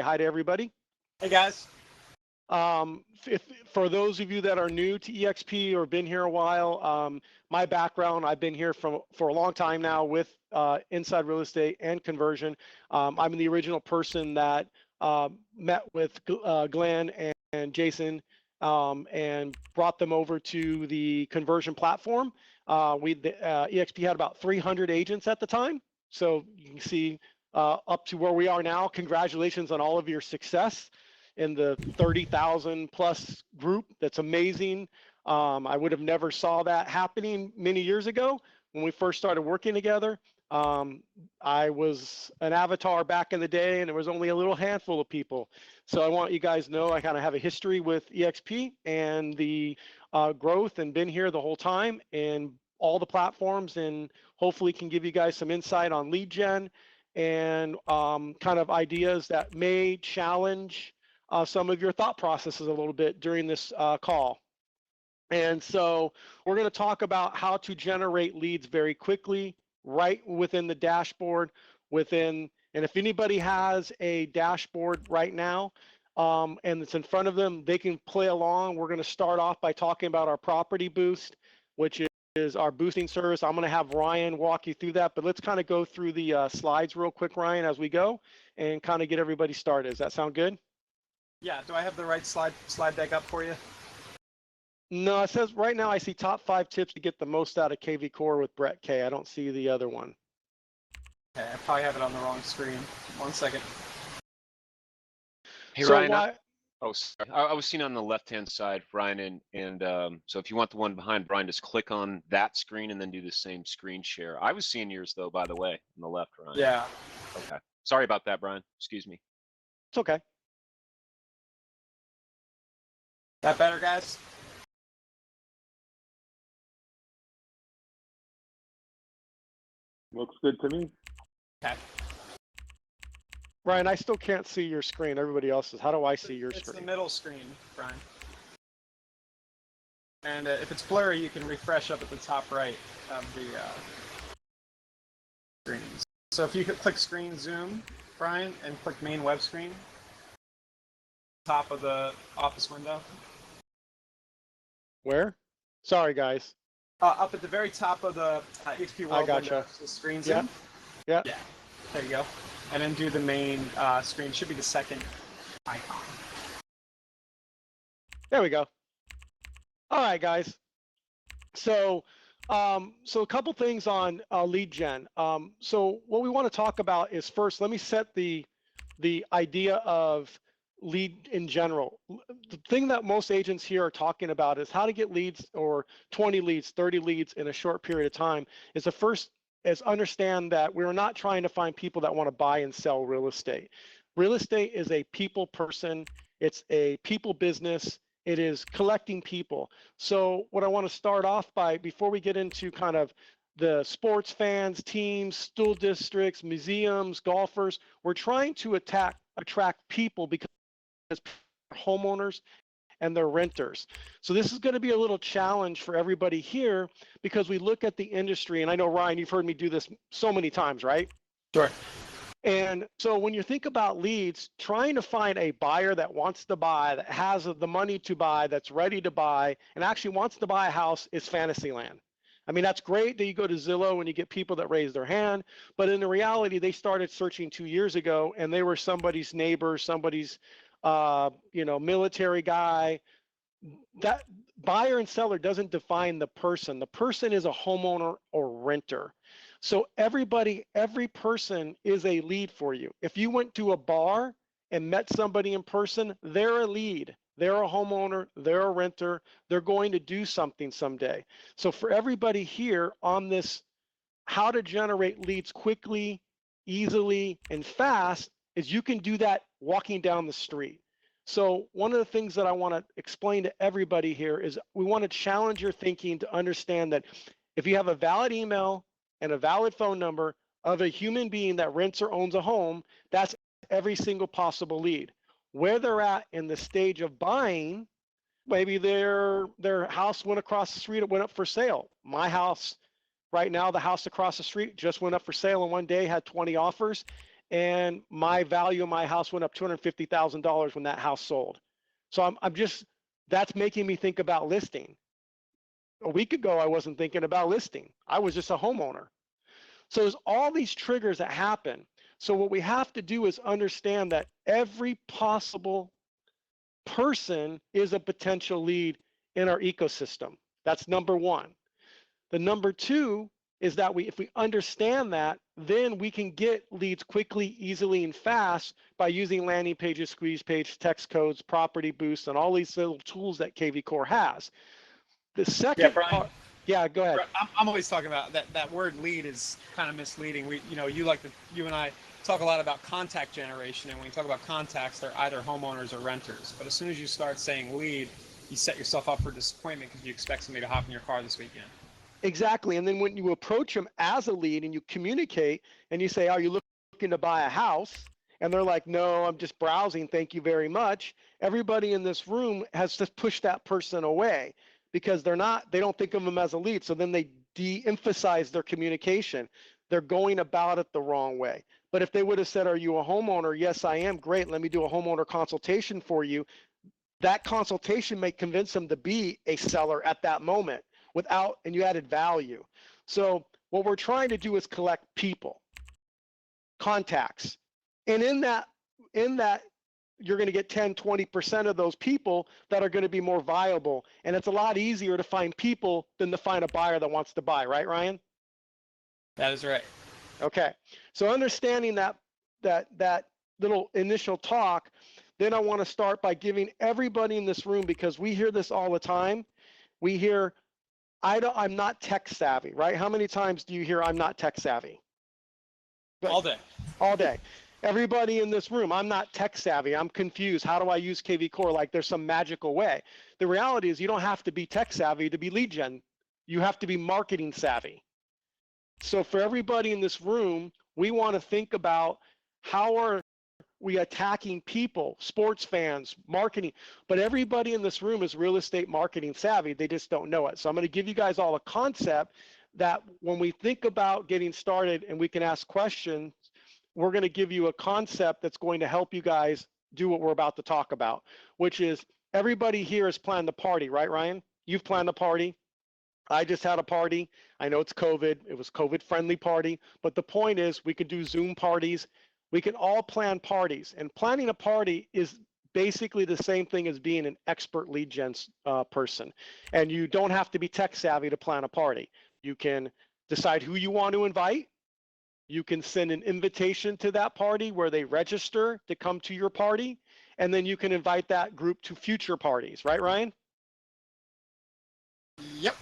hi to everybody. Hey guys. For those of you that are new to EXP or been here a while, my background, I've been here for a long time now with inside real estate and conversion. I'm the original person that met with Glenn and Jason and brought them over to the conversion platform. EXP had about 300 agents at the time. So you can see up to where we are now. Congratulations on all of your success in the 30,000 plus group. That's amazing. I would have never saw that happening many years ago when we first started working together. I was an avatar back in the day and there was only a little handful of people. So I want you guys to know I kind of have a history with EXP and the growth and been here the whole time and all the platforms, and hopefully can give you guys some insight on lead gen and kind of ideas that may challenge some of your thought processes a little bit during this call. And so we're going to talk about how to generate leads very quickly, right within the dashboard, and if anybody has a dashboard right now and it's in front of them, they can play along. We're going to start off by talking about our property boost, which is our boosting service. I'm going to have Ryan walk you through that, but let's kind of go through the slides real quick, Ryan, as we go and kind of get everybody started. Does that sound good? Yeah, do I have the right slide deck up for you? No, it says right now I see top 5 tips to get the most out of KvCORE with Brett K. I don't see the other one. Okay, I probably have it on the wrong screen. 1 second. Hey, so Ryan. Oh, sorry. I was seeing on the left-hand side, Ryan, and so if you want the one behind Brian, just click on that screen and then do the same screen share. I was seeing yours though, by the way, on the left, Ryan. Yeah. Okay. Sorry about that, Brian. Excuse me. It's okay. That better, guys? Looks good to me. Okay. Ryan, I still can't see your screen. Everybody else's. How do I see your screen? It's the middle screen, Brian. And if it's blurry, you can refresh up at the top right of the screens. So if you could click screen zoom, Brian, and click main web screen, top of the office window. Where? Sorry, guys. Up at the very top of the EXP World window, the screen zoom. Yeah. Yeah. There you go. And then do the main screen. Should be the second icon. There we go. All right, guys. So, so a couple things on lead gen. So what we want to talk about is first, let me set the idea of lead in general. The thing that most agents here are talking about is how to get leads, or 20 leads, 30 leads in a short period of time. Is the first is understand that we're not trying to find people that want to buy and sell real estate. Real estate is a people person. It's a people business. It is collecting people. So what I want to start off by, before we get into kind of the sports fans, teams, school districts, museums, golfers, we're trying to attract people because homeowners and their renters. So this is going to be a little challenge for everybody here because we look at the industry, and I know, Ryan, you've heard me do this so many times, right? Sure. And so when you think about leads, trying to find a buyer that wants to buy, that has the money to buy, that's ready to buy, and actually wants to buy a house is fantasy land. I mean, that's great that you go to Zillow and you get people that raise their hand, but in the reality, they started searching 2 years ago and they were somebody's neighbor, somebody's military guy. That buyer and seller doesn't define the person. The person is a homeowner or renter. So every person is a lead for you. If you went to a bar and met somebody in person, they're a lead. They're a homeowner, they're a renter, they're going to do something someday. So for everybody here on this, how to generate leads quickly, easily, and fast, is you can do that walking down the street. So one of the things that I want to explain to everybody here is we want to challenge your thinking to understand that if you have a valid email and a valid phone number of a human being that rents or owns a home, that's every single possible lead. Where they're at in the stage of buying, maybe their house went across the street, it went up for sale. My house right now, the house across the street just went up for sale in one day, had 20 offers. and my value of my house went up $250,000 when that house sold. So I'm just, that's making me think about listing. A week ago, I wasn't thinking about listing. I was just a homeowner. So there's all these triggers that happen. So what we have to do is understand that every possible person is a potential lead in our ecosystem. That's number one. The number two is that if we understand that, then we can get leads quickly, easily, and fast by using landing pages, squeeze page, text codes, property boosts, and all these little tools that KvCORE has. The second Brian, part, yeah, go ahead. I'm always talking about that word lead is kind of misleading. You and I talk a lot about contact generation, and when you talk about contacts, they're either homeowners or renters. But as soon as you start saying lead, you set yourself up for disappointment because you expect somebody to hop in your car this weekend. Exactly. And then when you approach them as a lead and you communicate and you say, are you looking to buy a house? And they're like, no, I'm just browsing. Thank you very much. Everybody in this room has to push that person away because they don't think of them as a lead. So then they de-emphasize their communication. They're going about it the wrong way. But if they would have said, are you a homeowner? Yes, I am. Great. Let me do a homeowner consultation for you. That consultation may convince them to be a seller at that moment. And you added value. So what we're trying to do is collect people, contacts. And in that, you're going to get 10, 20% of those people that are going to be more viable. And it's a lot easier to find people than to find a buyer that wants to buy, right, Ryan? That is right. Okay. So understanding that little initial talk, then I want to start by giving everybody in this room, because we hear this all the time. We hear, I'm not tech savvy, right? How many times do you hear I'm not tech savvy? All day. All day. Everybody in this room, I'm not tech savvy. I'm confused. How do I use KvCORE? Like there's some magical way. The reality is you don't have to be tech savvy to be lead gen. You have to be marketing savvy. So for everybody in this room, we want to think about how are we attacking people, sports fans, marketing, but everybody in this room is real estate marketing savvy. They just don't know it. So I'm going to give you guys all a concept that when we think about getting started and we can ask questions, we're going to give you a concept that's going to help you guys do what we're about to talk about, which is everybody here has planned a party, right, Ryan? You've planned a party. I just had a party. I know it's COVID. It was COVID-friendly party, but the point is we could do Zoom parties. We can all plan parties, and planning a party is basically the same thing as being an expert lead gen person. And you don't have to be tech savvy to plan a party. You can decide who you want to invite. You can send an invitation to that party where they register to come to your party, and then you can invite that group to future parties, right, Ryan? Yep.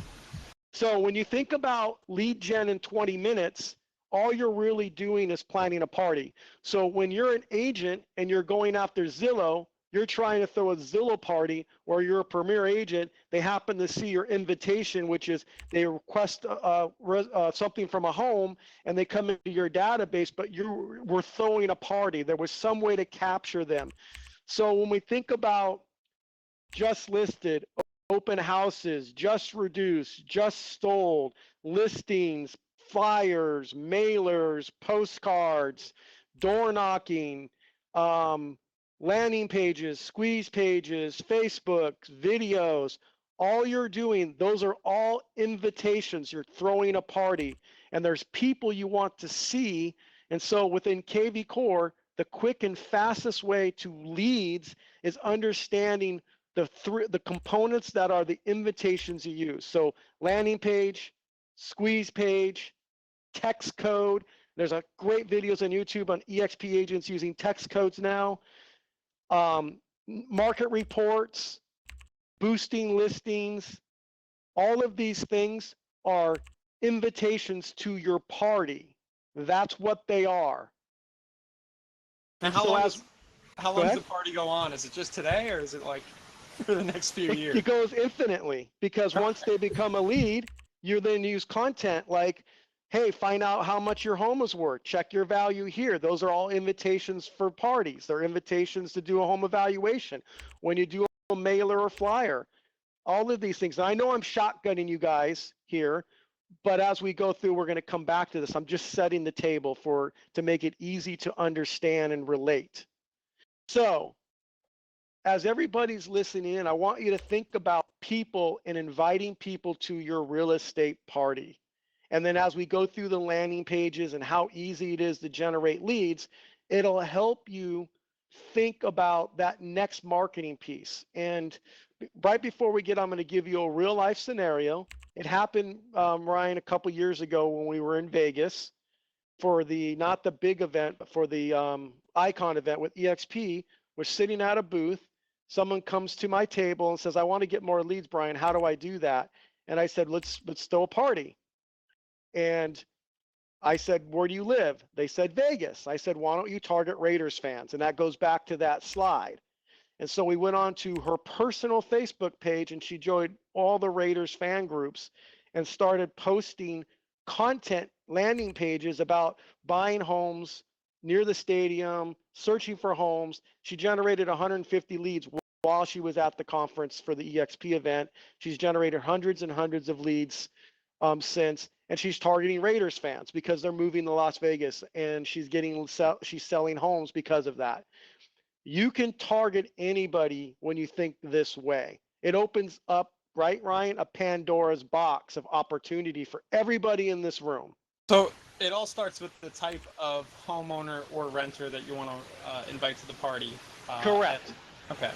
So when you think about lead gen in 20 minutes, all you're really doing is planning a party. So when you're an agent and you're going after Zillow, you're trying to throw a Zillow party, or you're a premier agent, they happen to see your invitation, which is they request something from a home and they come into your database, but we're throwing a party. There was some way to capture them. So when we think about just listed, open houses, just reduced, just sold, listings, flyers, mailers, postcards, door knocking, landing pages, squeeze pages, Facebook, videos, all you're doing, those are all invitations. You're throwing a party, and there's people you want to see. And so within KvCORE, the quick and fastest way to leads is understanding the components that are the invitations you use. So landing page, squeeze page, text code. There's a great videos on YouTube on EXP agents using text codes now. Market reports, boosting listings, all of these things are invitations to your party. That's what they are. And how long does the party go on? Is it just today, or is it like for the next few years? It goes infinitely, because once they become a lead, you then use content like, hey, find out how much your home is worth. Check your value here. Those are all invitations for parties. They're invitations to do a home evaluation. When you do a mailer or flyer, all of these things. And I know I'm shotgunning you guys here, but as we go through, we're going to come back to this. I'm just setting the table to make it easy to understand and relate. So as everybody's listening in, I want you to think about people and inviting people to your real estate party. And then as we go through the landing pages and how easy it is to generate leads, it'll help you think about that next marketing piece. And right before we get, I'm going to give you a real life scenario. It happened, Ryan, a couple years ago when we were in Vegas for not the big event, but for the Icon event with EXP. We're sitting at a booth. Someone comes to my table and says, I want to get more leads, Brian. How do I do that? And I said, let's throw a party. And I said, where do you live? They said, Vegas. I said, why don't you target Raiders fans? And that goes back to that slide. And so we went on to her personal Facebook page and she joined all the Raiders fan groups and started posting content landing pages about buying homes near the stadium, searching for homes. She generated 150 leads while she was at the conference for the EXP event. She's generated hundreds and hundreds of leads since, and she's targeting Raiders fans because they're moving to Las Vegas, and she's selling homes because of that. You can target anybody when you think this way. It opens up, right, Ryan, a Pandora's box of opportunity for everybody in this room. So it all starts with the type of homeowner or renter that you want to invite to the party. Correct. Okay.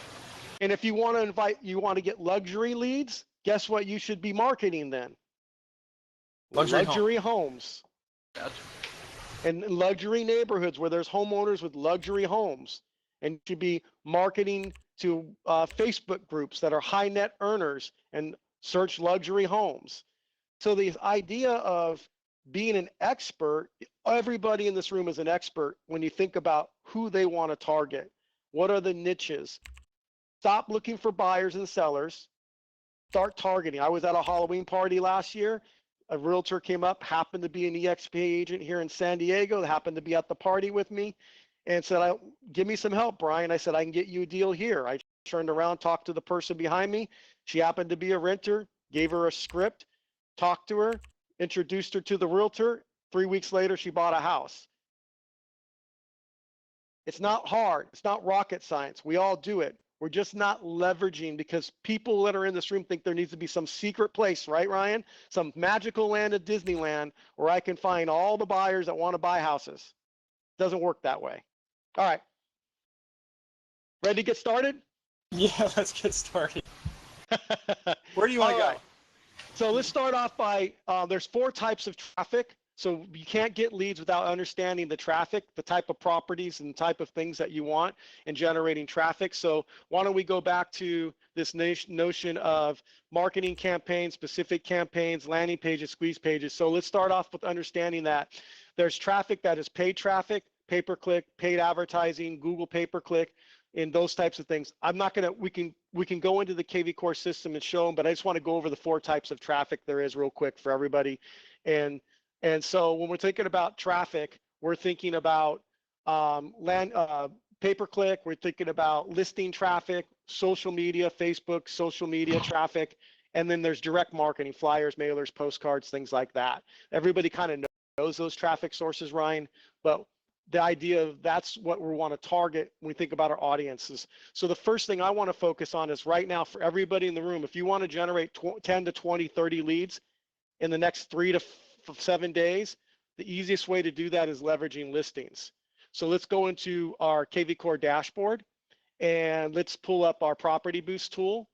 And if you want to get luxury leads, guess what you should be marketing then? Luxury homes. Gotcha. And luxury neighborhoods where there's homeowners with luxury homes. And you should be marketing to Facebook groups that are high net earners and search luxury homes. So the idea of being an expert, everybody in this room is an expert when you think about who they want to target. What are the niches? Stop looking for buyers and sellers. Start targeting. I was at a Halloween party last year. A realtor came up, happened to be an EXP agent here in San Diego, happened to be at the party with me, and said, give me some help, Brian. I said, I can get you a deal here. I turned around, talked to the person behind me. She happened to be a renter, gave her a script, talked to her, introduced her to the realtor. 3 weeks later, she bought a house. It's not hard. It's not rocket science. We all do it. We're just not leveraging because people that are in this room think there needs to be some secret place, right, Ryan? Some magical land at Disneyland where I can find all the buyers that want to buy houses. Doesn't work that way. All right. Ready to get started? Yeah, let's get started. Where do you want to go? Right. So let's start off by, there's 4 types of traffic. So you can't get leads without understanding the traffic, the type of properties and type of things that you want and generating traffic. So why don't we go back to this notion of marketing campaigns, specific campaigns, landing pages, squeeze pages. So let's start off with understanding that there's traffic that is paid traffic, pay-per-click, paid advertising, Google pay-per-click, and those types of things. I'm not gonna, we can go into the KvCORE system and show them, but I just want to go over the 4 types of traffic there is real quick for everybody. And so when we're thinking about traffic, we're thinking about pay-per-click, we're thinking about listing traffic, social media, Facebook, social media traffic, and then there's direct marketing, flyers, mailers, postcards, things like that. Everybody kind of knows those traffic sources, Ryan, but the idea of that's what we want to target when we think about our audiences. So the first thing I want to focus on is right now for everybody in the room, if you want to generate 10 to 20, 30 leads in the next 3 to 7 days, the easiest way to do that is leveraging listings. So let's go into our KvCORE dashboard and let's pull up our property boost tool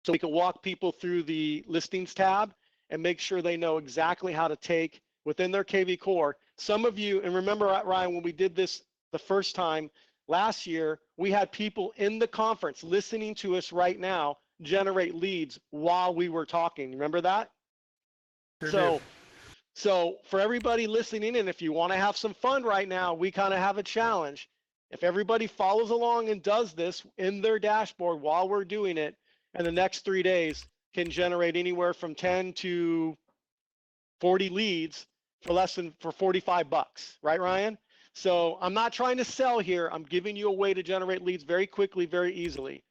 so we can walk people through the listings tab and make sure they know exactly how to take within their KvCORE. Some of you, and remember, Ryan, when we did this the first time last year, we had people in the conference listening to us right now generate leads while we were talking. Remember that? So for everybody listening in, if you want to have some fun right now, we kind of have a challenge. If everybody follows along and does this in their dashboard while we're doing it, in the next 3 days can generate anywhere from 10 to 40 leads for 45 bucks, right, Ryan? So I'm not trying to sell here. I'm giving you a way to generate leads very quickly, very easily.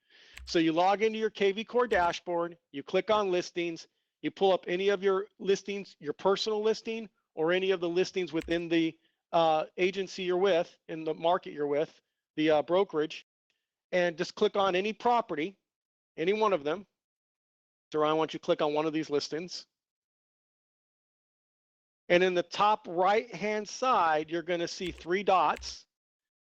So you log into your KvCORE dashboard, you click on listings, You pull up any of your listings, your personal listing, or any of the listings within the agency you're with, in the market you're with, the brokerage, and just click on any property, any one of them. So I want you to click on one of these listings. And in the top right-hand side, you're going to see 3 dots,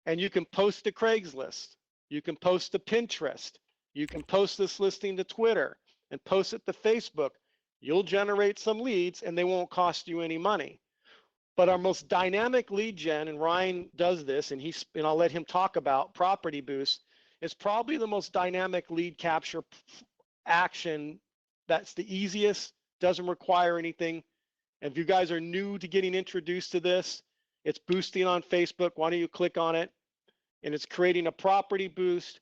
and you can post to Craigslist. You can post to Pinterest. You can post this listing to Twitter and post it to Facebook. You'll generate some leads and they won't cost you any money. But our most dynamic lead gen, and Ryan does this, and I'll let him talk about Property Boost, is probably the most dynamic lead capture action. That's the easiest, doesn't require anything. And if you guys are new to getting introduced to this, it's boosting on Facebook. Why don't you click on it? And it's creating a property boost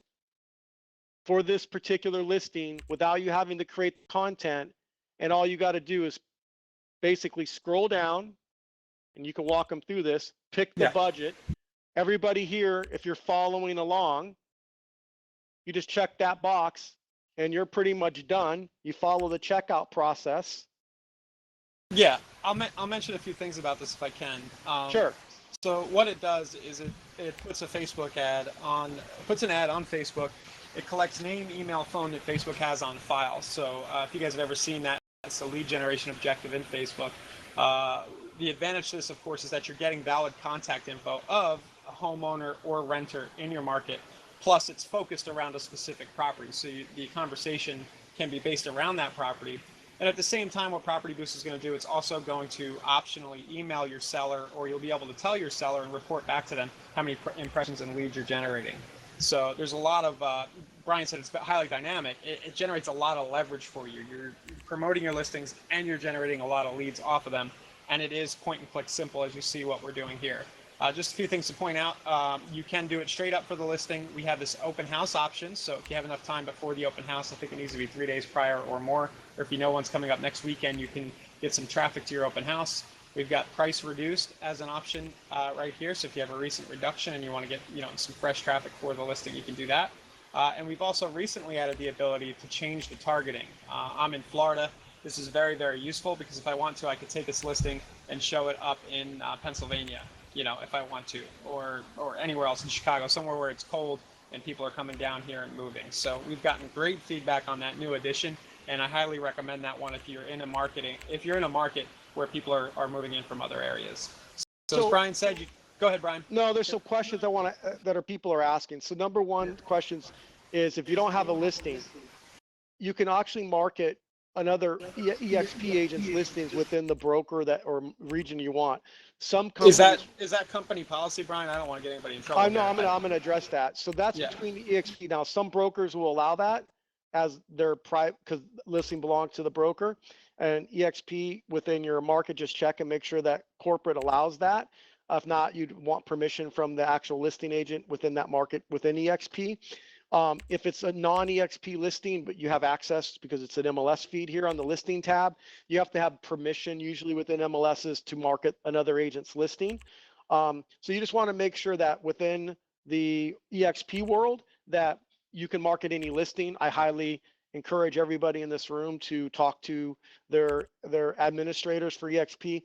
for this particular listing without you having to create content. And all you got to do is basically scroll down, and you can walk them through this, pick the budget. Everybody here, if you're following along, you just check that box and you're pretty much done. You follow the checkout process. Yeah, I'll mention a few things about this if I can. Sure. So what it does is it puts a Facebook ad on, puts an ad on Facebook. It collects name, email, phone that Facebook has on file. So if you guys have ever seen that, that's the lead generation objective in Facebook. The advantage to this, of course, is that you're getting valid contact info of a homeowner or renter in your market. Plus, it's focused around a specific property. So the conversation can be based around that property. And at the same time, what Property Boost is going to do, it's also going to optionally email your seller, or you'll be able to tell your seller and report back to them how many impressions and leads you're generating. So there's a lot of, Brian said it's highly dynamic. It generates a lot of leverage for you. You're promoting your listings and you're generating a lot of leads off of them. And it is point and click simple, as you see what we're doing here. Just a few things to point out. You can do it straight up for the listing. We have this open house option. So if you have enough time before the open house, I think it needs to be 3 days prior or more. Or if you know one's coming up next weekend, you can get some traffic to your open house. We've got price reduced as an option right here. So if you have a recent reduction and you want to get some fresh traffic for the listing, you can do that. And we've also recently added the ability to change the targeting. I'm in Florida. This is very, very useful because if I want to, I could take this listing and show it up in Pennsylvania, if I want to, or anywhere else in Chicago, somewhere where it's cold and people are coming down here and moving. So we've gotten great feedback on that new addition, and I highly recommend that one if you're in a market where people are moving in from other areas. So as Brian said, go ahead, Brian. No, there's some questions I want to that people are asking. So number one questions is, if you don't have a listing, you can actually market another EXP agent's listings within the broker or region you want. Some companies, is that company policy, Brian? I don't want to get anybody in trouble. I'm gonna address that. So that's between the EXP. Now, some brokers will allow that as their private, because listing belongs to the broker, and EXP within your market, just check and make sure that corporate allows that. If not, you'd want permission from the actual listing agent within that market within EXP. If it's a non-EXP listing, but you have access because it's an MLS feed here on the listing tab, you have to have permission usually within MLSs to market another agent's listing. So you just want to make sure that within the EXP world that you can market any listing. I highly encourage everybody in this room to talk to their administrators for EXP.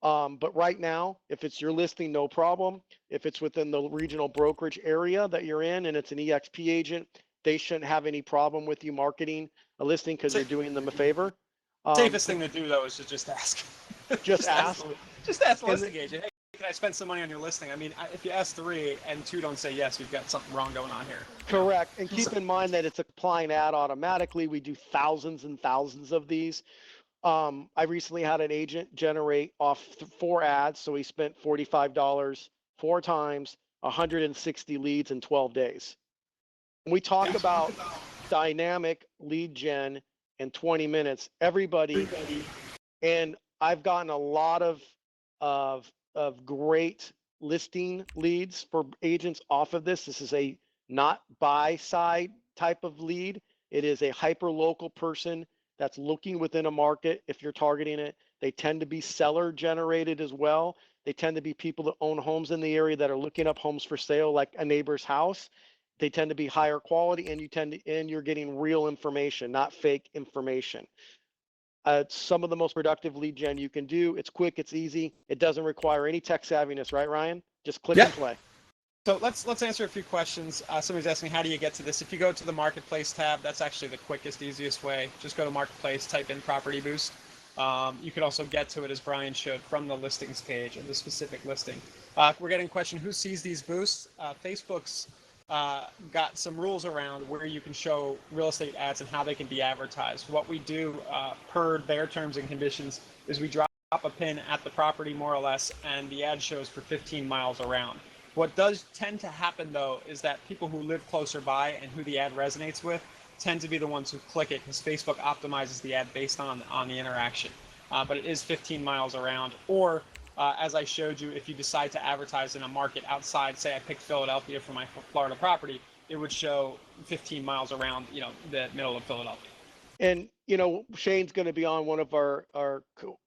But right now, if it's your listing, no problem. If it's within the regional brokerage area that you're in and it's an EXP agent, they shouldn't have any problem with you marketing a listing because you're doing them a favor. Safest thing to do, though, is to just ask. Just ask. Just ask the listing agent, hey, can I spend some money on your listing? I mean, if you ask 3 and 2 don't say yes, we've got something wrong going on here. Correct. And keep in mind that it's a applying ad automatically. We do thousands and thousands of these. I recently had an agent generate off 4 ads. So he spent $45 4 times, 160 leads in 12 days. When we talk about dynamic lead gen in 20 minutes, everybody, and I've gotten a lot of great listing leads for agents off of this. This is a not buy side type of lead. It is a hyper local person that's looking within a market. If you're targeting it, they tend to be seller generated as well. They tend to be people that own homes in the area that are looking up homes for sale, like a neighbor's house. They tend to be higher quality, and you're getting real information, not fake information. Some of the most productive lead gen you can do. It's quick, it's easy. It doesn't require any tech savviness, right, Ryan? Just click Yeah. and play. So let's answer a few questions. Somebody's asking, how do you get to this? If you go to the Marketplace tab, that's actually the quickest, easiest way. Just go to Marketplace, type in Property Boost. You can also get to it, as Brian showed, from the listings page of the specific listing. We're getting a question, who sees these boosts? Facebook's got some rules around where you can show real estate ads and how they can be advertised. What we do, per their terms and conditions, is we drop a pin at the property, more or less, and the ad shows for 15 miles around. What does tend to happen, though, is that people who live closer by and who the ad resonates with tend to be the ones who click it, because Facebook optimizes the ad based on the interaction. But it is 15 miles around. Or, as I showed you, if you decide to advertise in a market outside, say I picked Philadelphia for my Florida property, it would show 15 miles around, the middle of Philadelphia. And, Shane's going to be on one of our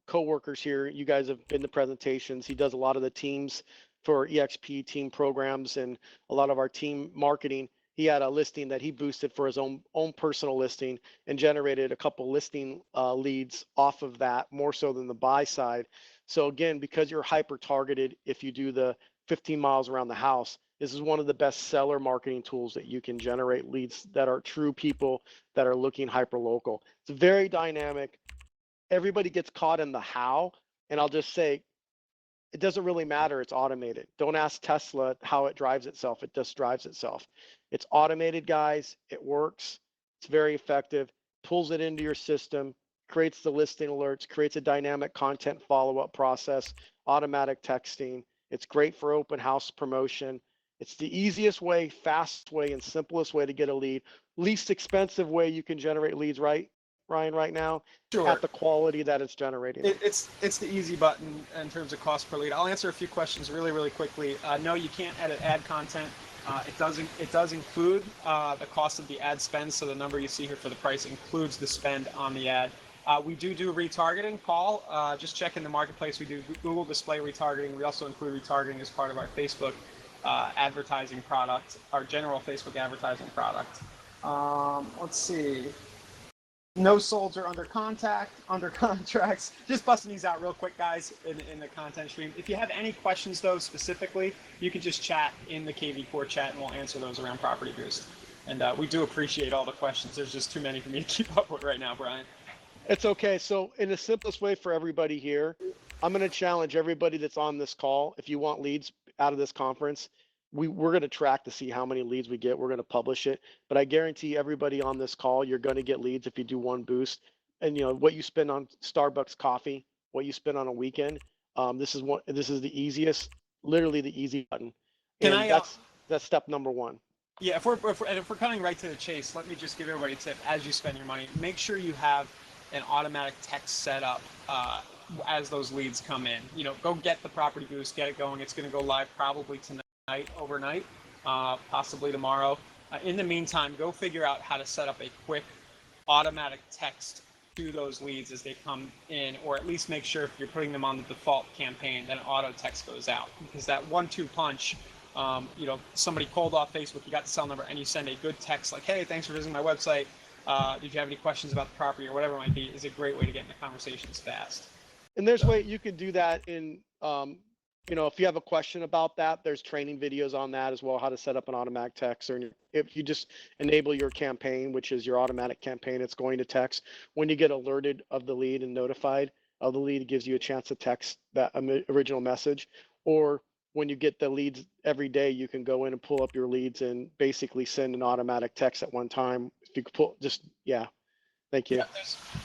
co-workers here. You guys have been to presentations. He does a lot of the teams for EXP team programs and a lot of our team marketing. He had a listing that he boosted for his own personal listing and generated a couple listing leads off of that, more so than the buy side. So again, because you're hyper targeted, if you do the 15 miles around the house, this is one of the best seller marketing tools that you can generate leads that are true people that are looking hyper local. It's very dynamic. Everybody gets caught in the how, and I'll just say, it doesn't really matter. It's automated. Don't ask Tesla how it drives itself. It just drives itself. It's automated, guys. It works. It's very effective. Pulls it into your system, creates the listing alerts, creates a dynamic content follow-up process, automatic texting. It's great for open house promotion. It's the easiest way, fastest way, and simplest way to get a lead. Least expensive way you can generate leads, right, Ryan, right now? Sure. At the quality that it's generating. It's the easy button in terms of cost per lead. I'll answer a few questions really quickly. No, you can't edit ad content. It does include the cost of the ad spend. So the number you see here for the price includes the spend on the ad. We do retargeting, Paul. Just check in the Marketplace. We do Google display retargeting. We also include retargeting as part of our Facebook advertising product, our general Facebook advertising product. Let's see. No solds are under contracts. Just busting these out real quick, guys, in the content stream. If you have any questions, though, specifically, you can just chat in the KvCORE chat, and we'll answer those around Property Boost. And we do appreciate all the questions. There's just too many for me to keep up with right now, Brian. It's okay. So in the simplest way for everybody here, I'm going to challenge everybody that's on this call. If you want leads out of this conference, we're going to track to see how many leads we get. We're going to publish it, but I guarantee everybody on this call, you're going to get leads if you do one boost. And what you spend on Starbucks coffee, what you spend on a weekend, this is the easiest, literally the easy button. And that's step number one. Yeah, if we're cutting right to the chase, let me just give everybody a tip. As you spend your money, make sure you have an automatic text set up as those leads come in. Go get the Property Boost, get it going. It's going to go live probably tonight, overnight, possibly tomorrow. In the meantime, go figure out how to set up a quick automatic text to those leads as they come in, or at least make sure if you're putting them on the default campaign, then auto text goes out. Because that 1-2 punch, somebody called off Facebook, you got the cell number, and you send a good text like, hey, thanks for visiting my website. Did you have any questions about the property or whatever it might be, is a great way to get into conversations fast. And there's a way you could do that in, if you have a question about that, there's training videos on that as well, how to set up an automatic text. Or if you just enable your campaign, which is your automatic campaign, it's going to text. When you get alerted of the lead and notified of the lead, it gives you a chance to text that original message. Or when you get the leads every day, you can go in and pull up your leads and basically send an automatic text at one time. If you could pull, thank you. Yeah,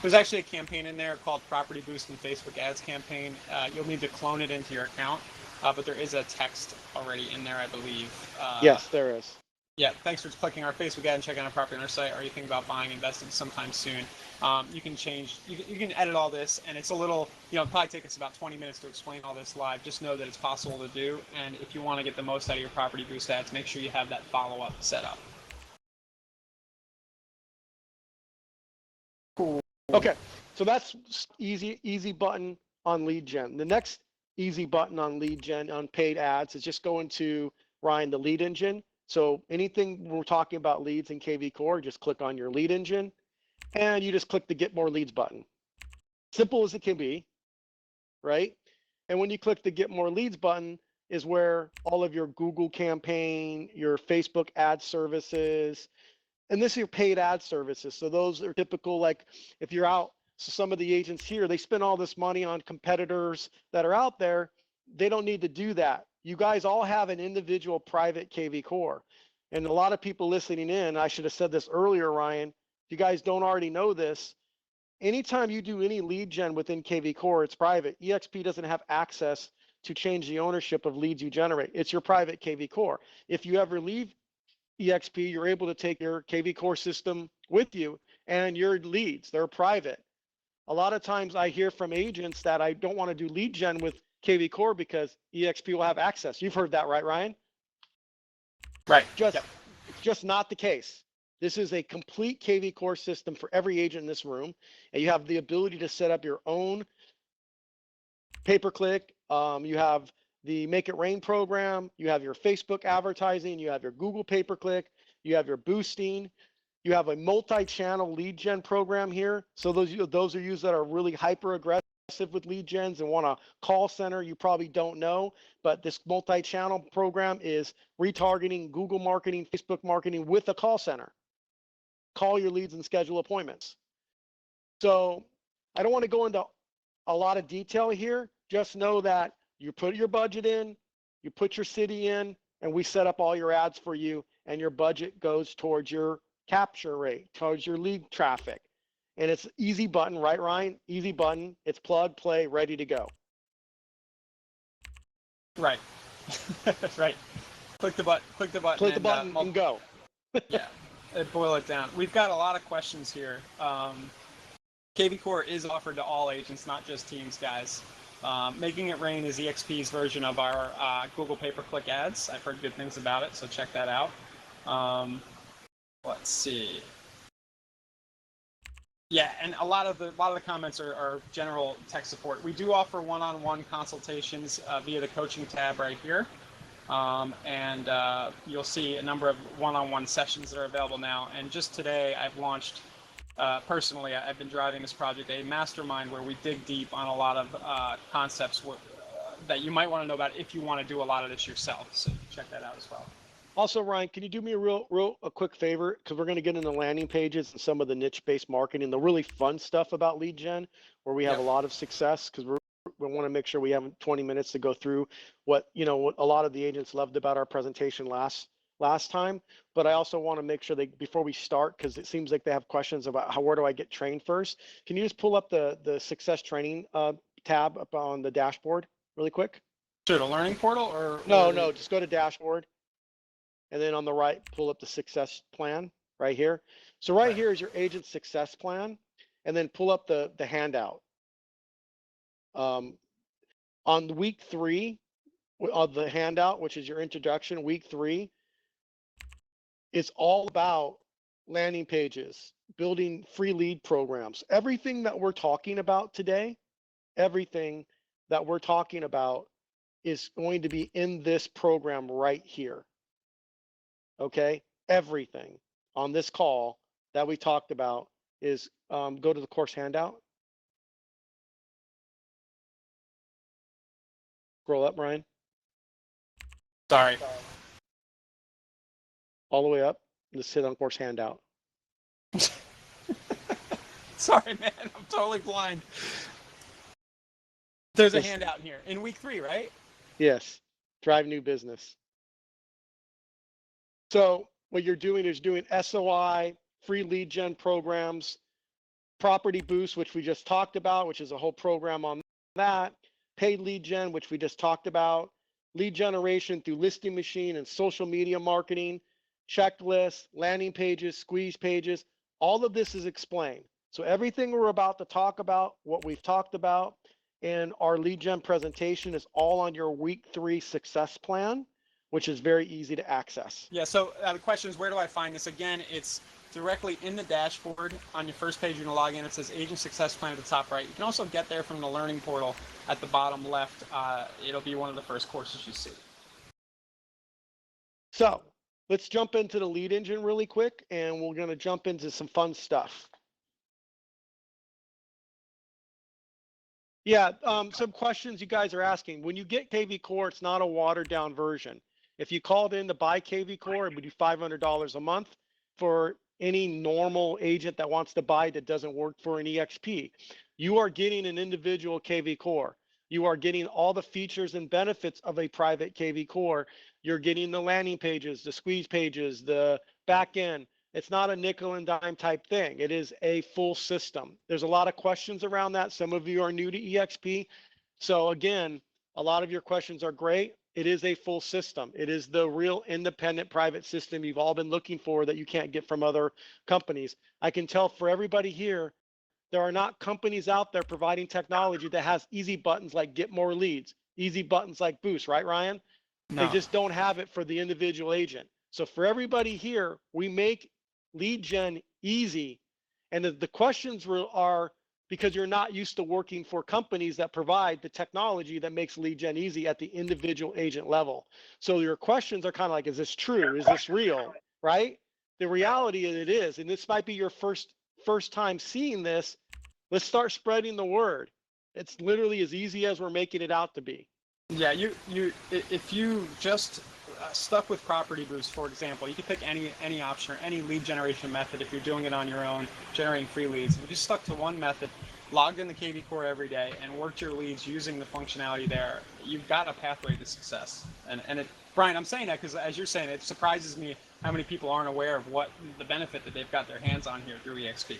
there's actually a campaign in there called Property Boost and Facebook Ads campaign. You'll need to clone it into your account, but there is a text already in there, I believe. Yes, there is. Yeah, thanks for clicking our Facebook ad and checking out our property on our site. Are you thinking about buying, investing sometime soon? You can edit all this, and it's a little, it'll probably take us about 20 minutes to explain all this live. Just know that it's possible to do, and if you want to get the most out of your Property Boost ads, make sure you have that follow-up set up. Cool. Okay, so that's easy button on lead gen. The next easy button on lead gen on paid ads is just going to, Ryan, the lead engine. So anything we're talking about leads in KvCORE, just click on your lead engine and you just click the get more leads button. Simple as it can be, right? And when you click the Get More Leads button is where all of your Google campaign, your Facebook ad services, and this is your paid ad services. So those are typical, like if you're out, so some of the agents here, they spend all this money on competitors that are out there. They don't need to do that. You guys all have an individual private KvCORE. And a lot of people listening in, I should have said this earlier, Ryan, if you guys don't already know this, anytime you do any lead gen within KvCORE, it's private. EXP doesn't have access to change the ownership of leads you generate. It's your private KvCORE. If you ever leave EXP, you're able to take your KvCORE system with you and your leads, they're private. A lot of times I hear from agents that I don't want to do lead gen with KvCORE because EXP will have access. You've heard that, right, Ryan? Right. It's just not the case. This is a complete KvCORE system for every agent in this room, and you have the ability to set up your own pay-per-click. You have the Make It Rain program. You have your Facebook advertising. You have your Google pay-per-click. You have your boosting. You have a multi-channel lead gen program here. So those are you that are really hyper aggressive with lead gens and want a call center you probably don't know, but this multi-channel program is retargeting, Google marketing, Facebook marketing with a call center. Call your leads and schedule appointments. So I don't want to go into a lot of detail here. Just know that you put your budget in, you put your city in, and we set up all your ads for you, and your budget goes towards your capture rate, towards your lead traffic. And it's easy button, right, Ryan? Easy button. It's plug, play, ready to go. Right. Right. Click the button. Click the button. And go. Yeah. Boil it down. We've got a lot of questions here. KvCORE is offered to all agents, not just teams, guys. Making It Rain is EXP's version of our Google pay-per-click ads. I've heard good things about it, so check that out. Let's see. Yeah, and a lot of the comments are general tech support. We do offer one-on-one consultations via the coaching tab right here, and you'll see a number of one-on-one sessions that are available now. And just today, I've launched. Personally, I've been driving this project, a mastermind where we dig deep on a lot of concepts that you might want to know about if you want to do a lot of this yourself. So check that out as well. Also, Ryan, can you do me a quick favor? Because we're going to get into landing pages and some of the niche-based marketing, the really fun stuff about lead gen, where we have a lot of success. Because we want to make sure we have 20 minutes to go through what a lot of the agents loved about our presentation last time. But I also want to make sure before we start, because it seems like they have questions about where do I get trained first. Can you just pull up the success training tab up on the dashboard really quick? Sure, the learning portal or no, just go to dashboard. And then on the right, pull up the success plan right here. So right here is your agent success plan, and then pull up the handout. On week 3 of the handout, which is your introduction, week 3, it's all about landing pages, building free lead programs. Everything that we're talking about today, everything that we're talking about is going to be in this program right here. Okay, everything on this call that we talked about is go to the course handout. Scroll up, Ryan. Sorry. All the way up. Just hit on course handout. Sorry, man. I'm totally blind. There's a handout in here in week 3, right? Yes. Drive new business. So what you're doing is doing SOI, free lead gen programs, property boost, which we just talked about, which is a whole program on that, paid lead gen, which we just talked about, lead generation through listing machine and social media marketing, checklists, landing pages, squeeze pages. All of this is explained. So everything we're about to talk about, what we've talked about in our lead gen presentation is all on your week 3 success plan, which is very easy to access. Yeah, so the question is, where do I find this? Again, it's directly in the dashboard. On your first page, you're going to log in. It says Agent Success Plan at the top right. You can also get there from the learning portal at the bottom left. It'll be one of the first courses you see. So let's jump into the lead engine really quick, and we're going to jump into some fun stuff. Yeah, some questions you guys are asking. When you get KvCORE, it's not a watered down version. If you called in to buy KvCORE, it would be $500 a month for any normal agent that wants to buy that doesn't work for an EXP. You are getting an individual KvCORE. You are getting all the features and benefits of a private KvCORE. You're getting the landing pages, the squeeze pages, the back end. It's not a nickel and dime type thing. It is a full system. There's a lot of questions around that. Some of you are new to EXP. So again, a lot of your questions are great. It is a full system. It is the real independent private system you've all been looking for that you can't get from other companies. I can tell for everybody here, there are not companies out there providing technology that has easy buttons like get more leads, easy buttons like boost, right, Ryan? They No. just don't have it for the individual agent. So for everybody here, we make lead gen easy. And the questions are because you're not used to working for companies that provide the technology that makes lead gen easy at the individual agent level. So your questions are kind of like, is this true? Is this real? Right? The reality is it is, and this might be your first time seeing this. Let's start spreading the word. It's literally as easy as we're making it out to be. Yeah, if you just stuck with Property Boost, for example, you could pick any option or any lead generation method if you're doing it on your own, generating free leads. If you just stuck to one method, logged into KvCORE every day, and worked your leads using the functionality there, you've got a pathway to success. And it, Brian, I'm saying that because as you're saying, it surprises me how many people aren't aware of what the benefit that they've got their hands on here through EXP.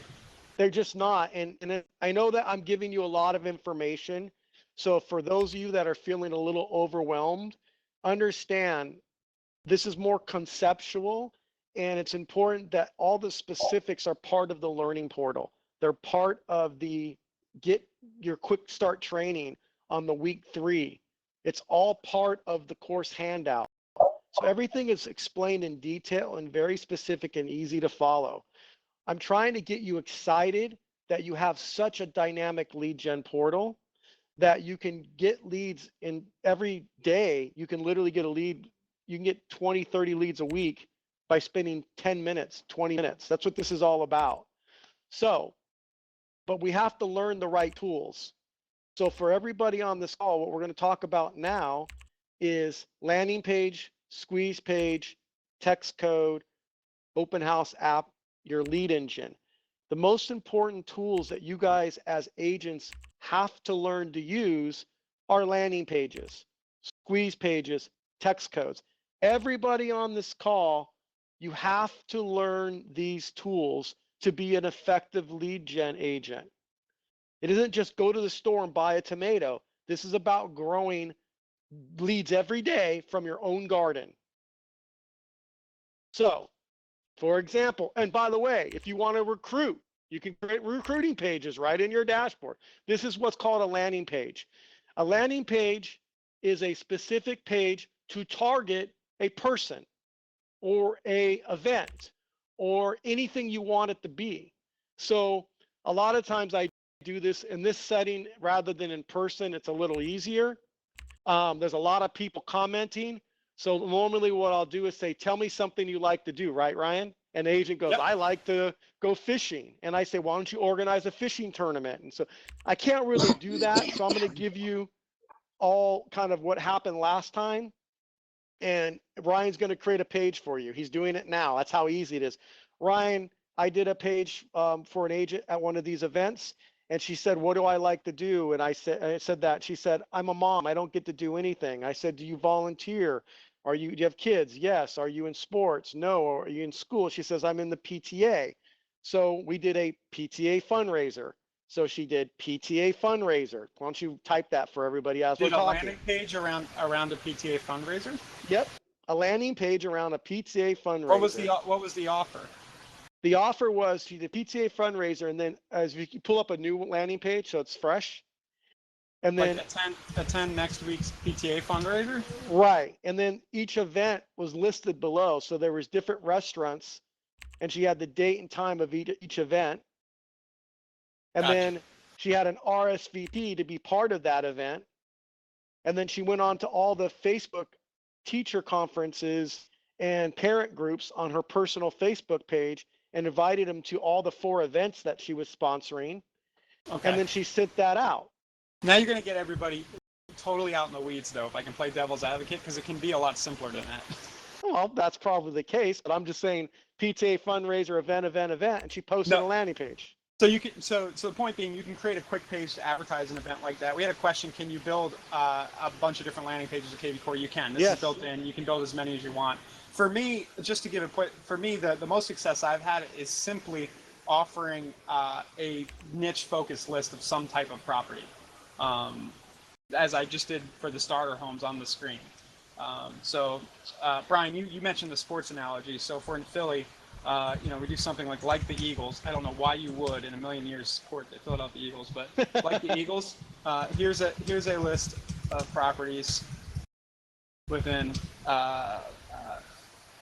They're just not. And I know that I'm giving you a lot of information. So for those of you that are feeling a little overwhelmed, understand this is more conceptual, and it's important that all the specifics are part of the learning portal. They're part of the get your quick start training on the week 3. It's all part of the course handout. So everything is explained in detail and very specific and easy to follow. I'm trying to get you excited that you have such a dynamic lead gen portal that you can get leads in every day. You can literally get a lead. You can get 20, 30 leads a week by spending 10 minutes, 20 minutes. That's what this is all about. So, but we have to learn the right tools. So for everybody on this call, what we're going to talk about now is landing page, squeeze page, text code, open house app, your lead engine. The most important tools that you guys as agents have to learn to use are landing pages, squeeze pages, text codes. Everybody on this call, you have to learn these tools to be an effective lead gen agent. It isn't just go to the store and buy a tomato. This is about growing leads every day from your own garden. So, for example, and by the way, if you want to recruit, you can create recruiting pages right in your dashboard. This is what's called a landing page. A landing page is a specific page to target a person or a event or anything you want it to be. So a lot of times I do this in this setting rather than in person. It's a little easier. There's a lot of people commenting. So normally what I'll do is say, tell me something you like to do, right, Ryan? And the agent goes, Yep. I like to go fishing. And I say, why don't you organize a fishing tournament? And so I can't really do that. So I'm going to give you all kind of what happened last time. And Ryan's going to create a page for you. He's doing it now. That's how easy it is. Ryan, I did a page for an agent at one of these events. And she said, what do I like to do? And I said that. She said, I'm a mom. I don't get to do anything. I said, do you volunteer? Do you have kids? Yes. Are you in sports? No. Are you in school? She says, I'm in the PTA. So we did a PTA fundraiser. So she did PTA fundraiser. Why don't you type that for everybody as we're Did a talking? landing page around a PTA fundraiser? Yep. A landing page around a PTA fundraiser. What was the offer? The offer was to the PTA fundraiser, and then as you pull up a new landing page, so it's fresh. And then like attend next week's PTA fundraiser? Right. And then each event was listed below. So there was different restaurants, and she had the date and time of each event. And Gotcha. then she had an RSVP to be part of that event. And then she went on to all the Facebook teacher conferences and parent groups on her personal Facebook page and invited them to all the 4 events that she was sponsoring. Okay. And then she sent that out. Now you're going to get everybody totally out in the weeds, though, if I can play devil's advocate, because it can be a lot simpler than that. Well, that's probably the case, but I'm just saying PTA fundraiser event, and she posted No. a landing page. So you can. So the point being, you can create a quick page to advertise an event like that. We had a question: can you build a bunch of different landing pages at KvCORE? You can. This Yes. is built in. You can build as many as you want. For me, just to give a quick, for me, the most success I've had is simply offering a niche-focused list of some type of property, as I just did for the starter homes on the screen. Brian, you mentioned the sports analogy. So if we're in Philly, we do something like the Eagles. I don't know why you would in a million years support the Philadelphia Eagles, but like the Eagles, here's a list of properties within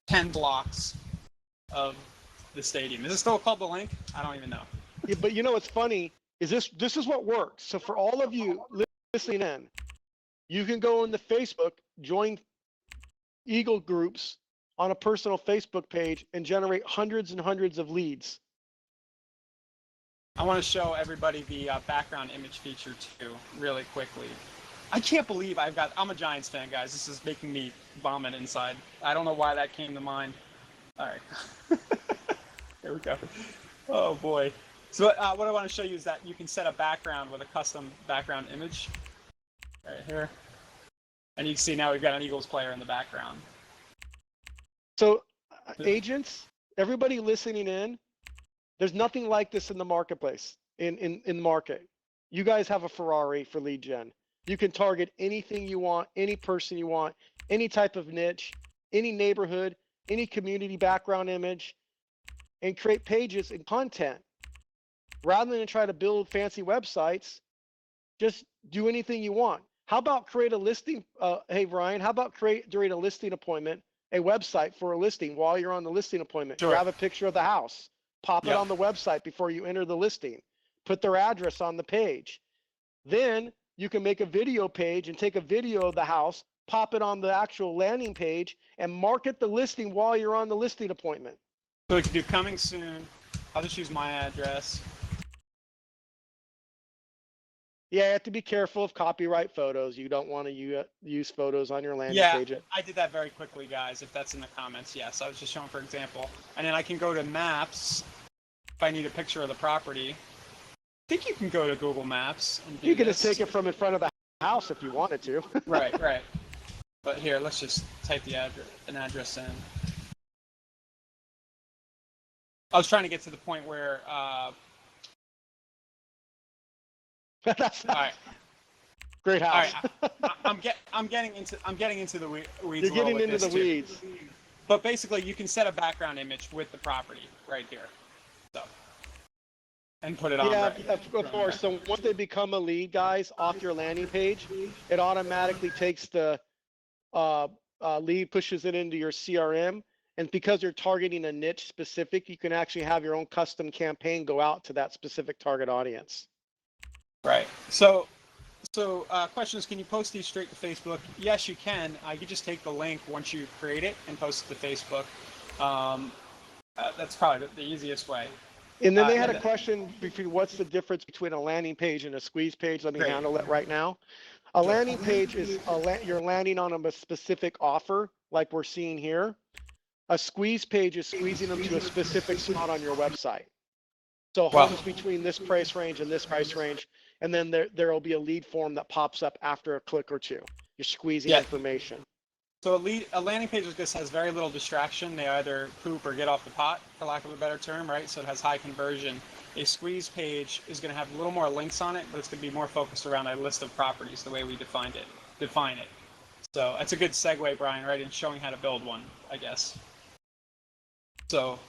10 blocks of the stadium. Is it still called the link? I don't even know. Yeah, but you know what's funny is this is what works. So for all of you listening in, you can go into Facebook, join Eagle groups on a personal Facebook page, and generate hundreds and hundreds of leads. I want to show everybody the background image feature too, really quickly. I can't believe I'm a Giants fan, guys. This is making me vomit inside. I don't know why that came to mind. All right. Here we go. Oh boy. So what I want to show you is that you can set a background with a custom background image right here. And you can see now we've got an Eagles player in the background. So agents, everybody listening in, there's nothing like this in the marketplace, in the market. You guys have a Ferrari for lead gen. You can target anything you want, any person you want, any type of niche, any neighborhood, any community background image, and create pages and content. Rather than try to build fancy websites, just do anything you want. How about create a listing? Hey, Ryan, how about create during a listing appointment, a website for a listing while you're on the listing appointment? Sure. Grab a picture of the house, pop it on the website before you enter the listing, put their address on the page. Then you can make a video page and take a video of the house, pop it on the actual landing page, and market the listing while you're on the listing appointment. So we can do coming soon. I'll just use my address. Yeah, you have to be careful of copyright photos. You don't want to use photos on your landing page. I did that very quickly, guys, if that's in the comments. Yes, I was just showing for example. And then I can go to Maps if I need a picture of the property. I think you can go to Google Maps. And you can just take it from in front of the house if you wanted to. Right. But here, let's just type an address in. I was trying to get to the point where That's all right. Great house. All right. I'm getting into the weeds. You're getting into the weeds. But basically, you can set a background image with the property right here. So, and put it on. Yeah, of course. So once they become a lead, guys, off your landing page, it automatically takes the lead, pushes it into your CRM. And because you're targeting a niche specific, you can actually have your own custom campaign go out to that specific target audience. Right. So question is, can you post these straight to Facebook? Yes, you can. You just take the link once you create it and post it to Facebook. That's probably the easiest way. And then they had a question between what's the difference between a landing page and a squeeze page. Let me handle it right now. A landing page is you're landing on a specific offer like we're seeing here. A squeeze page is squeezing them to a specific spot on your website. So homes between this price range and this price range, and then there will be a lead form that pops up after a click or two. You're squeezing information. So a landing page like this has very little distraction. They either poop or get off the pot, for lack of a better term, right? So it has high conversion. A squeeze page is going to have a little more links on it, but it's going to be more focused around a list of properties, the way we define it. So that's a good segue, Brian, right, in showing how to build one, I guess. So,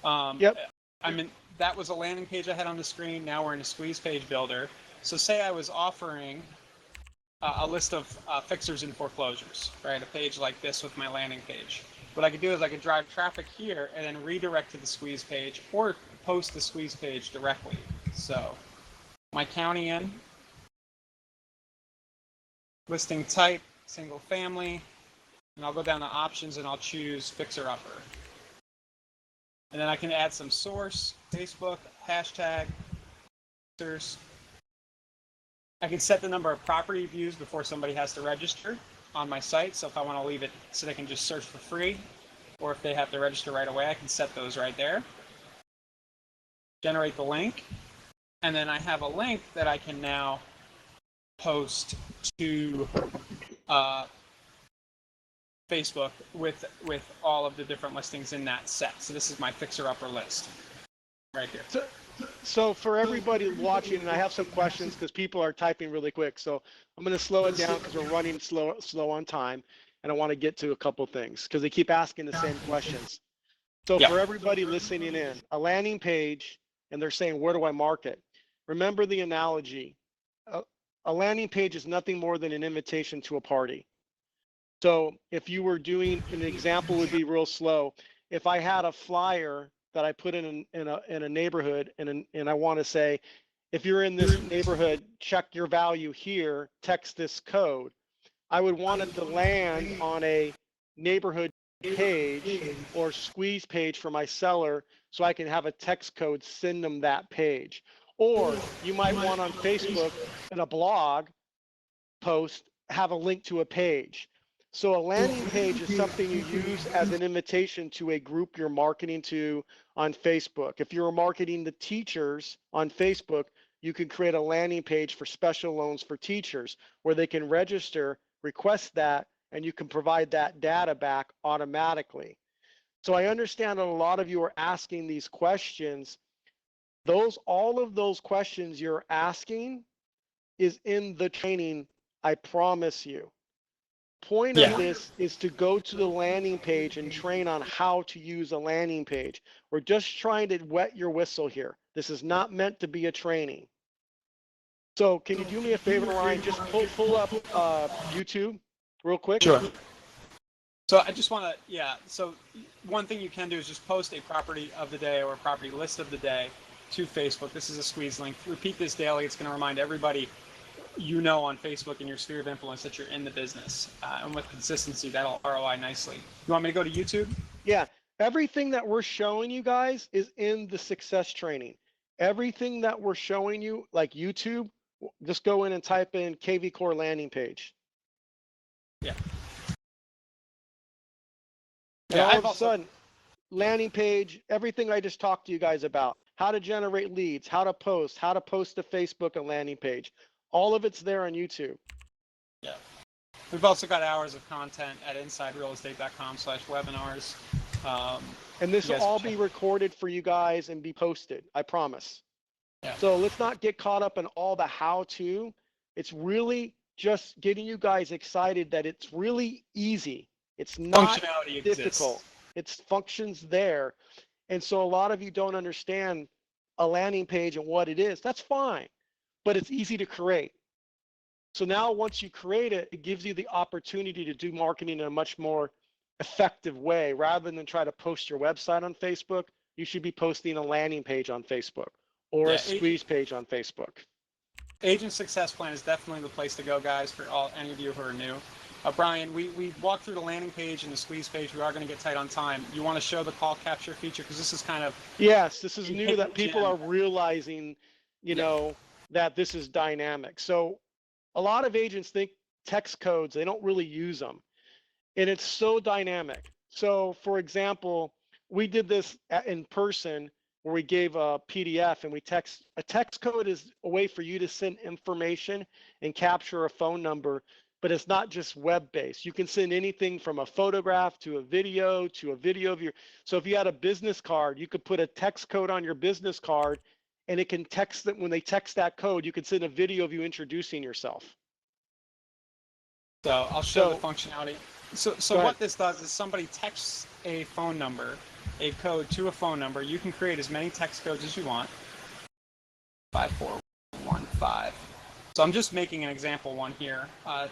that was a landing page I had on the screen. Now we're in a squeeze page builder. So say I was offering a list of fixers and foreclosures, right? A page like this with my landing page. What I could do is I could drive traffic here and then redirect to the squeeze page or post the squeeze page directly. So my county in, listing type, single family, and I'll go down to options and I'll choose fixer upper. And then I can add some source, Facebook, hashtag, fixers, I can set the number of property views before somebody has to register on my site. So if I want to leave it so they can just search for free, or if they have to register right away, I can set those right there. Generate the link. And then I have a link that I can now post to Facebook with all of the different listings in that set. So this is my fixer-upper list right here. So for everybody watching, and I have some questions because people are typing really quick. So I'm going to slow it down because we're running slow on time, and I want to get to a couple things because they keep asking the same questions. So for everybody listening in, a landing page, and they're saying, where do I market? Remember the analogy. A landing page is nothing more than an invitation to a party. So if you were doing, an example would be real slow. If I had a flyer that I put in a neighborhood, and I want to say, if you're in this neighborhood, check your value here, text this code. I would want it to land on a neighborhood page or squeeze page for my seller so I can have a text code send them that page. Or you might want on Facebook in a blog post have a link to a page. So a landing page is something you use as an invitation to a group you're marketing to on Facebook. If you're marketing to teachers on Facebook, you can create a landing page for special loans for teachers where they can register, request that, and you can provide that data back automatically. So I understand that a lot of you are asking these questions. All of those questions you're asking is in the training, I promise you. Point of this is to go to the landing page and train on how to use a landing page. We're just trying to wet your whistle here. This is not meant to be a training. So can you do me a favor, Ryan? Just pull up YouTube real quick. Sure. So I just want to, so one thing you can do is just post a property of the day or a property list of the day to Facebook. This is a squeeze link. Repeat this daily. It's going to remind everybody on Facebook in your sphere of influence that you're in the business. And with consistency, that'll ROI nicely. You want me to go to YouTube? Yeah. Everything that we're showing you guys is in the success training. Everything that we're showing you, like YouTube, just go in and type in KvCORE landing page. Yeah. And all of a sudden, landing page, everything I just talked to you guys about, how to generate leads, how to post to Facebook and landing page. All of it's there on YouTube. Yeah. We've also got hours of content at insiderealestate.com/webinars. And this will all be recorded for you guys and be posted, I promise. Yeah. So let's not get caught up in all the how-to. It's really just getting you guys excited that it's really easy. It's not difficult. It's functions there. And so a lot of you don't understand a landing page and what it is. That's fine, but it's easy to create. So now once you create it, it gives you the opportunity to do marketing in a much more effective way. Rather than try to post your website on Facebook, you should be posting a landing page on Facebook or a squeeze page on Facebook. Agent Success Plan is definitely the place to go, guys, for any of you who are new. Brian, we walked through the landing page and the squeeze page. We are going to get tight on time. You want to show the call capture feature? Because this is kind of... Yes, this is new that people are realizing, that this is dynamic. So a lot of agents think text codes, they don't really use them. And it's so dynamic. So for example, we did this in person where we gave a PDF and a text code is a way for you to send information and capture a phone number, but it's not just web-based. You can send anything from a photograph to a video of your, so if you had a business card, you could put a text code on your business card and it can text them. When they text that code, you can send a video of you introducing yourself. So I'll show the functionality. So what this does is somebody texts a phone number, a code to a phone number. You can create as many text codes as you want. 5415. So I'm just making an example one here. Hold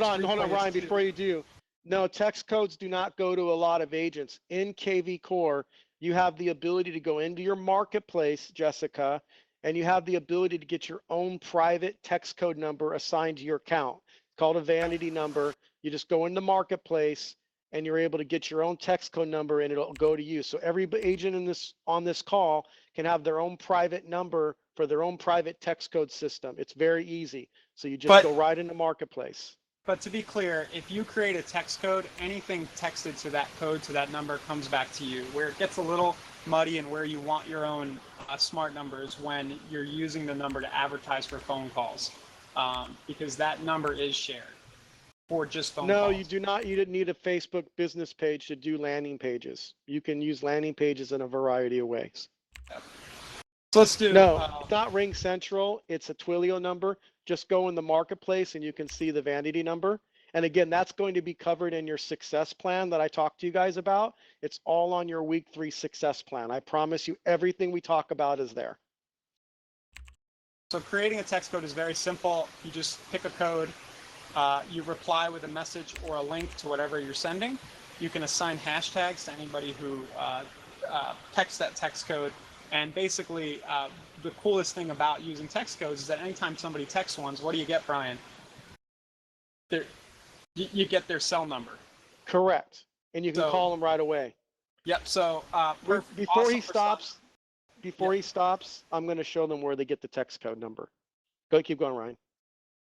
on, Ryan, before you do. No, text codes do not go to a lot of agents. In KvCORE, you have the ability to go into your marketplace, Jessica, and you have the ability to get your own private text code number assigned to your account. It's called a vanity number. You just go into marketplace and you're able to get your own text code number and it'll go to you. So every agent on this call can have their own private number for their own private text code system. It's very easy. So you just But- go right into Marketplace. But to be clear, if you create a text code, anything texted to that code, to that number, comes back to you. Where it gets a little muddy and where you want your own smart numbers when you're using the number to advertise for phone calls, because that number is shared for just phone calls. No, you do not. You didn't need a Facebook business page to do landing pages. You can use landing pages in a variety of ways. So let's do. No, it's not Ring Central. It's a Twilio number. Just go in the Marketplace and you can see the vanity number. And again, that's going to be covered in your success plan that I talked to you guys about. It's all on your week 3 success plan. I promise you everything we talk about is there. So creating a text code is very simple. You just pick a code, you reply with a message or a link to whatever you're sending. You can assign hashtags to anybody who texts that text code. And basically, the coolest thing about using text codes is that anytime somebody texts ones, what do you get, Brian? You get their cell number. Correct. And you can So- call them right away. Yep. So Before awesome he for stops, he stops, I'm going to show them where they get the text code number. Keep going, Ryan.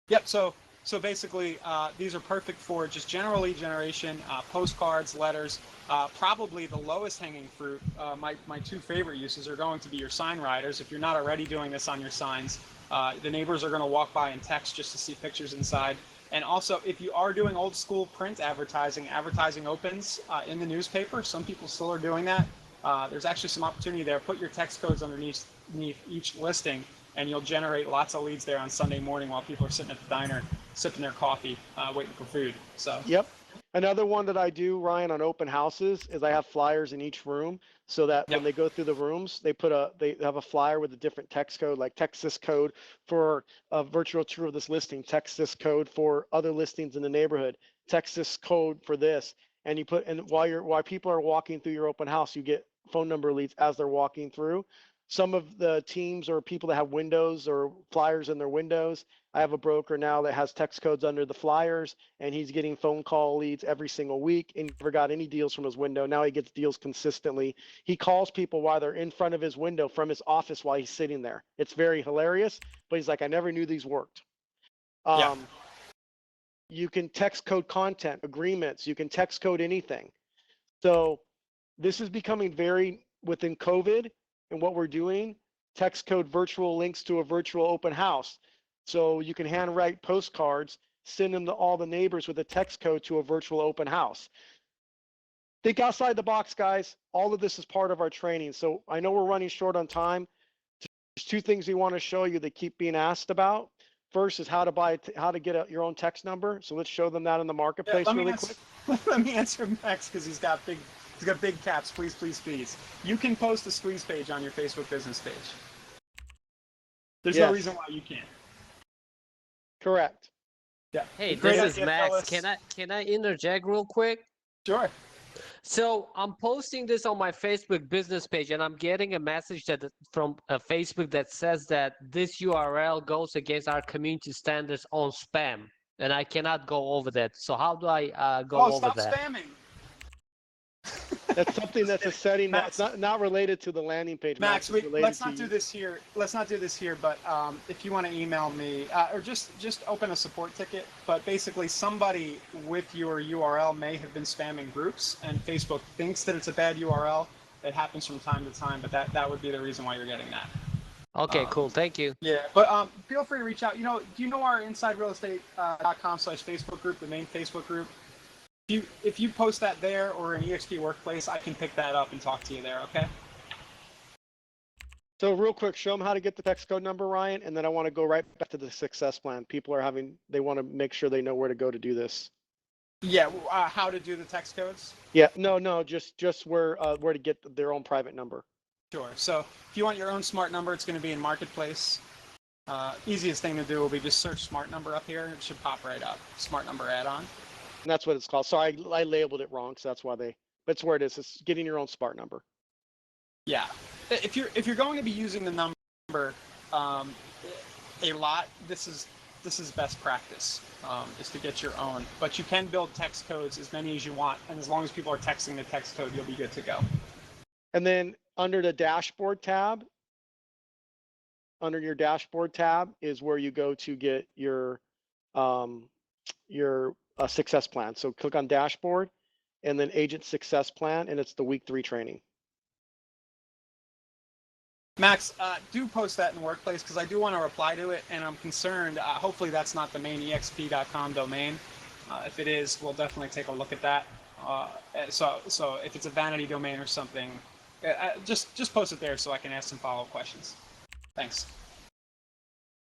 Yep. So basically, these are perfect for just general lead generation, postcards, letters. Probably the lowest hanging fruit. My 2 favorite uses are going to be your sign riders. If you're not already doing this on your signs, the neighbors are going to walk by and text just to see pictures inside. And also, if you are doing old school print advertising opens in the newspaper. Some people still are doing that. There's actually some opportunity there. Put your text codes underneath each listing, and you'll generate lots of leads there on Sunday morning while people are sitting at the diner, sipping their coffee, waiting for food. So. Yep. Another one that I do, Ryan, on open houses is I have flyers in each room so that when they go through the rooms, they have a flyer with a different text code, like text this code for a virtual tour of this listing, text this code for other listings in the neighborhood, text this code for this. And while people are walking through your open house, you get phone number leads as they're walking through. Some of the teams or people that have windows or flyers in their windows, I have a broker now that has text codes under the flyers, and he's getting phone call leads every single week and never got any deals from his window. Now he gets deals consistently. He calls people while they're in front of his window from his office while he's sitting there. It's very hilarious, but he's like, I never knew these worked. You can text code content, agreements. You can text code anything. So this is becoming very, within COVID and what we're doing, text code virtual links to a virtual open house. So you can handwrite postcards, send them to all the neighbors with a text code to a virtual open house. Think outside the box, guys. All of this is part of our training. So I know we're running short on time. There's 2 things we want to show you that keep being asked about. First is how to get your own text number. So let's show them that in the Marketplace really quick. Let me answer Max because he's got big caps. Please, please, please. You can post a squeeze page on your Facebook business page. There's no reason why you can't. Correct. Yeah. Hey, Great this is idea, Max. fellas. Can I interject real quick? Sure. So I'm posting this on my Facebook business page, and I'm getting a message from Facebook that says that this URL goes against our community standards on spam, and I cannot go over that. So how do I go over stop that? spamming. That's something that's a setting Max, that's not related to the landing page. Max, it's related let's to not do you. this here. Let's not do this here. But if you want to email me or just open a support ticket. But basically, somebody with your URL may have been spamming groups, and Facebook thinks that it's a bad URL. It happens from time to time, but that would be the reason why you're getting that. Okay, cool. Thank you. Yeah, but feel free to reach out. Do you know our InsideRealEstate.com/Facebook group, the main Facebook group? If you post that there or an EXP workplace, I can pick that up and talk to you there, okay? So real quick, show them how to get the text code number, Ryan, and then I want to go right back to the success plan. People they want to make sure they know where to go to do this. Yeah, how to do the text codes? Yeah, no, just where to get their own private number. Sure. So if you want your own smart number, it's going to be in Marketplace. Easiest thing to do will be just search smart number up here. It should pop right up. Smart number add-on. And that's what it's called. Sorry, I labeled it wrong, so that's why that's where it is. It's getting your own smart number. Yeah. If you're going to be using the number a lot, this is best practice, is to get your own. But you can build text codes as many as you want, and as long as people are texting the text code, you'll be good to go. And then under the dashboard tab, under your dashboard tab is where you go to get your success plan. So click on dashboard and then agent success plan, and it's the week 3 training. Max, do post that in Workplace because I do want to reply to it, and I'm concerned. Hopefully, that's not the main exp.com domain. If it is, we'll definitely take a look at that. So if it's a vanity domain or something, just post it there so I can ask some follow-up questions. Thanks.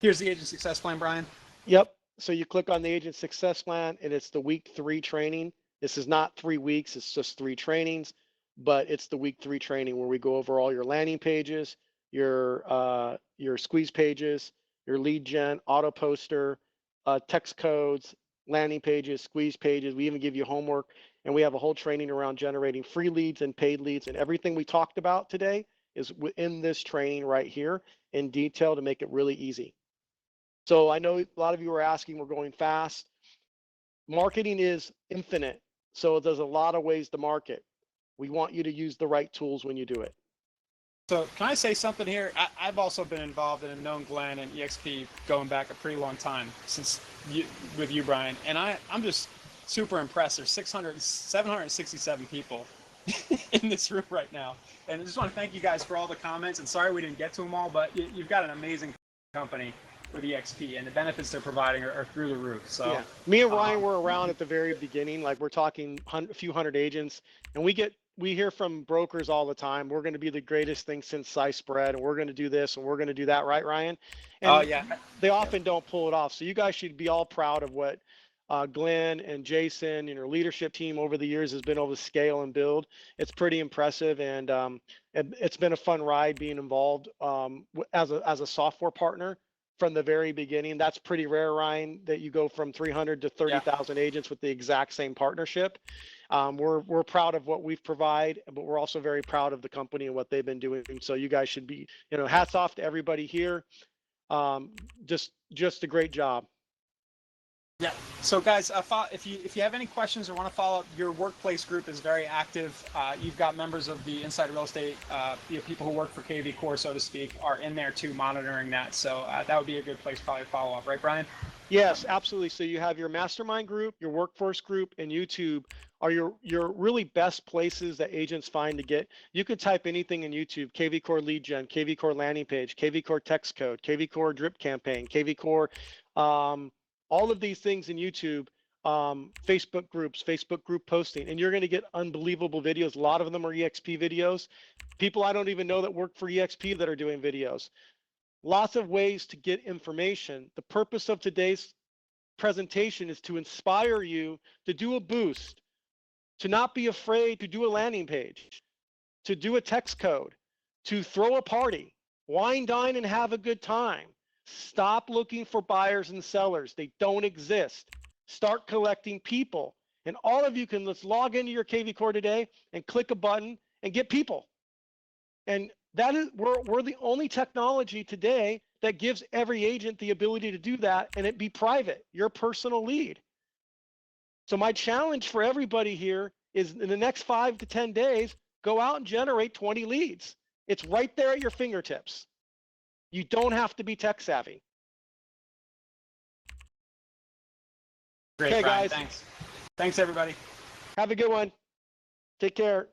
Here's the agent success plan, Brian. Yep. So you click on the agent success plan, and it's the week 3 training. This is not 3 weeks; it's just 3 trainings, but it's the week 3 training where we go over all your landing pages, your squeeze pages, your lead gen, auto poster, text codes, landing pages, squeeze pages. We even give you homework, and we have a whole training around generating free leads and paid leads, and everything we talked about today is within this training right here in detail to make it really easy. So I know a lot of you are asking, we're going fast. Marketing is infinite, so there's a lot of ways to market. We want you to use the right tools when you do it. So can I say something here? I've also been involved and known Glenn and EXP going back a pretty long time with you, Brian. And I'm just super impressed. There's 767 people in this room right now. And I just want to thank you guys for all the comments. And sorry we didn't get to them all, but you've got an amazing company with EXP, and the benefits they're providing are through the roof. So yeah. Me and Ryan were around at the very beginning. Like, we're talking a few hundred agents, and we hear from brokers all the time, we're going to be the greatest thing since sliced spread, and we're going to do this and we're going to do that, right, Ryan? And yeah, they often don't pull it off. So you guys should be all proud of what Glenn and Jason and your leadership team over the years has been able to scale and build. It's pretty impressive, and it's been a fun ride being involved as a software partner from the very beginning. That's pretty rare, Ryan, that you go from 300 to 30,000 agents with the exact same partnership. We're proud of what we've provided, but we're also very proud of the company and what they've been doing. So you guys should be, hats off to everybody here. Just a great job. Yeah. So guys, if you have any questions or want to follow up, your workplace group is very active. You've got members of the Inside Real Estate, people who work for KvCORE, so to speak, are in there too, monitoring that. So that would be a good place probably to follow up, right, Brian? Yes, absolutely. So you have your mastermind group, your workforce group, and YouTube are your really best places that agents find to get. You could type anything in YouTube: KvCORE lead gen, KvCORE landing page, KvCORE text code, KvCORE drip campaign, KvCORE, all of these things in YouTube, Facebook groups, Facebook group posting, and you're going to get unbelievable videos. A lot of them are EXP videos. People I don't even know that work for EXP that are doing videos. Lots of ways to get information. The purpose of today's presentation is to inspire you to do a boost, to not be afraid to do a landing page, to do a text code, to throw a party, wine, dine, and have a good time. Stop looking for buyers and sellers. They don't exist. Start collecting people. And all of you can, let's log into your KvCORE today and click a button and get people. And that is, we're the only technology today that gives every agent the ability to do that, and it be private, your personal lead. So my challenge for everybody here is, in the next 5 to 10 days, go out and generate 20 leads. It's right there at your fingertips. You don't have to be tech savvy. Great, okay, Brian, guys. thanks everybody. Have a good one. Take care.